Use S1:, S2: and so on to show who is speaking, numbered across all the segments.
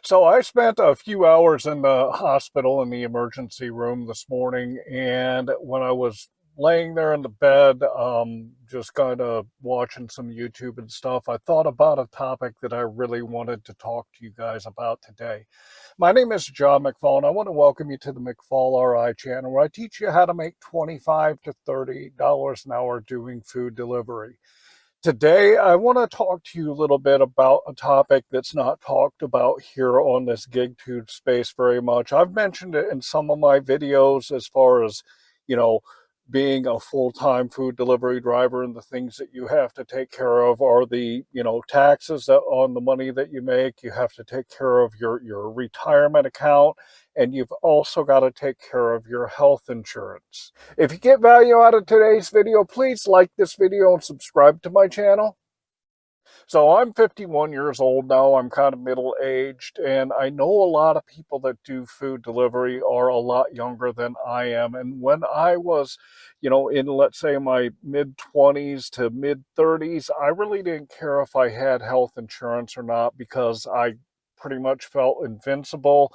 S1: So I spent a few hours in the hospital in the emergency room this morning, and when I was laying there in the bed, just kind of watching some YouTube and stuff, I thought about a topic that I really wanted to talk to you guys about today. My name is John McFall, and I want to welcome you to the McFallRI channel, where I teach you how to make $25 to $30 an hour doing food delivery. Today, I want to talk to you a little bit about a topic that's not talked about here on this GigTube space very much. I've mentioned it in some of my videos as far as, you know, being a full-time food delivery driver, and the things that you have to take care of are the, taxes on the money that you make. You have to take care of your retirement account, and you've also got to take care of your health insurance. If you get value out of today's video, please like this video and subscribe to my channel. So I'm 51 years old now. I'm kind of middle-aged, and I know a lot of people that do food delivery are a lot younger than I am. And when I was, in, let's say, my mid-20s to mid-30s, I really didn't care if I had health insurance or not, because I pretty much felt invincible,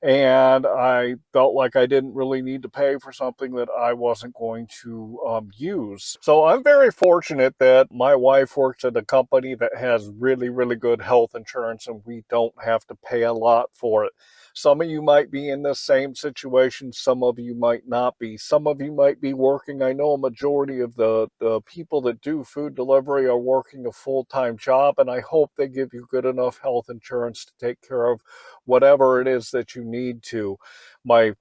S1: and I felt like I didn't really need to pay for something that I wasn't going to use. So I'm very fortunate that my wife works at a company that has really, really good health insurance, and we don't have to pay a lot for it. Some of you might be in the same situation. Some of you might not be. Some of you might be working. I know a majority of the people that do food delivery are working a full-time job, and I hope they give you good enough health insurance to take care of whatever it is that you need to. My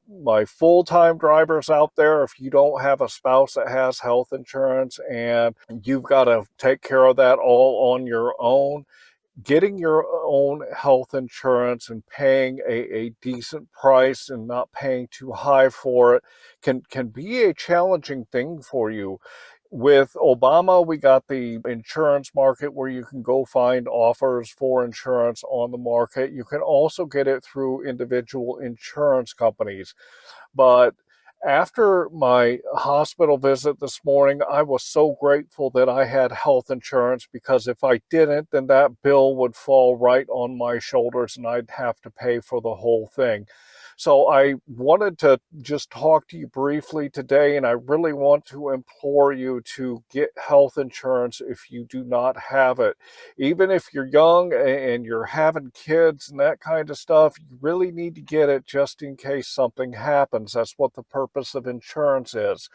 S1: full-time drivers out there, if you don't have a spouse that has health insurance and you've got to take care of that all on your own, getting your own health insurance and paying a decent price and not paying too high for it can be a challenging thing for you. With Obama, we got the insurance market where you can go find offers for insurance on the market. You can also get it through individual insurance companies. But after my hospital visit this morning, I was so grateful that I had health insurance, because if I didn't, then that bill would fall right on my shoulders and I'd have to pay for the whole thing. So I wanted to just talk to you briefly today, and I really want to implore you to get health insurance if you do not have it. Even if you're young and you're having kids and that kind of stuff, you really need to get it just in case something happens. That's what the purpose of insurance is.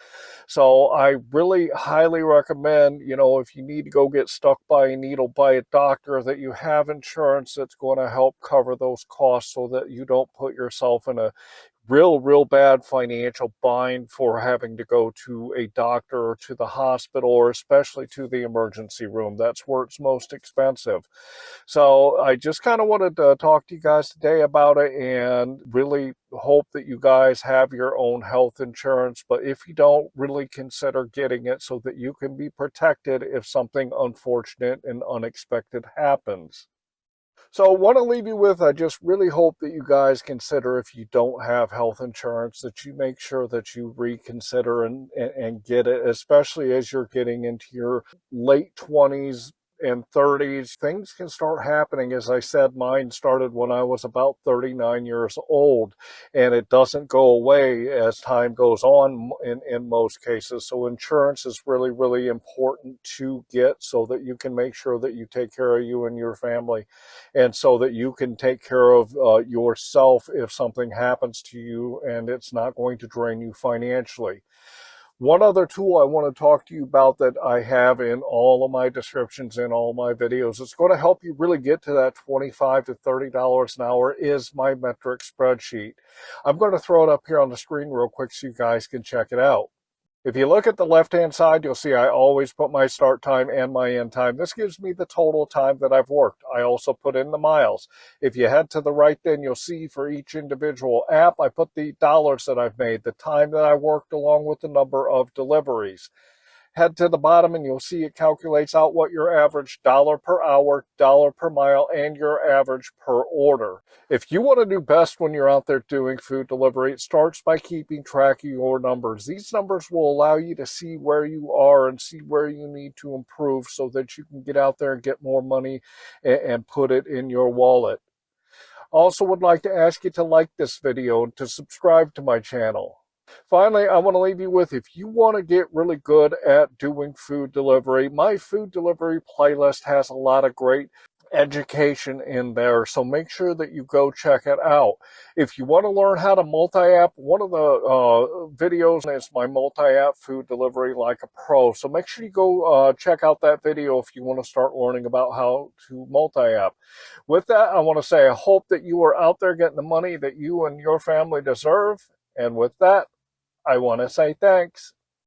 S1: So I really highly recommend, if you need to go get stuck by a needle by a doctor, that you have insurance that's going to help cover those costs, so that you don't put yourself in a real bad financial bind for having to go to a doctor or to the hospital, or especially to the emergency room. That's where it's most expensive. So I just kind of wanted to talk to you guys today about it, and really hope that you guys have your own health insurance. But if you don't, really consider getting it so that you can be protected if something unfortunate and unexpected happens. So I want to leave you with, I just really hope that you guys consider, if you don't have health insurance, that you make sure that you reconsider and get it, especially as you're getting into your late 20s and 30s. Things can start happening. As I said, mine started when I was about 39 years old, and it doesn't go away as time goes on in most cases. So insurance is really, really important to get, so that you can make sure that you take care of you and your family, and so that you can take care of yourself if something happens to you and it's not going to drain you financially. One other tool I want to talk to you about that I have in all of my descriptions, in all my videos, it's going to help you really get to that $25 to $30 an hour, is my metric spreadsheet. I'm going to throw it up here on the screen real quick so you guys can check it out. If you look at the left-hand side, you'll see I always put my start time and my end time. This gives me the total time that I've worked. I also put in the miles. If you head to the right, then you'll see for each individual app, I put the dollars that I've made, the time that I worked, along with the number of deliveries. Head to the bottom and you'll see it calculates out what your average dollar per hour, dollar per mile, and your average per order. If you want to do best when you're out there doing food delivery, it starts by keeping track of your numbers. These numbers will allow you to see where you are and see where you need to improve, so that you can get out there and get more money and put it in your wallet. Also would like to ask you to like this video and to subscribe to my channel. Finally, I want to leave you with, if you want to get really good at doing food delivery, my food delivery playlist has a lot of great education in there, so make sure that you go check it out. If you want to learn how to multi-app, one of the videos is my multi-app food delivery like a pro, so make sure you go check out that video if you want to start learning about how to multi-app. With that, I want to say I hope that you are out there getting the money that you and your family deserve, and with that, I want to say thanks.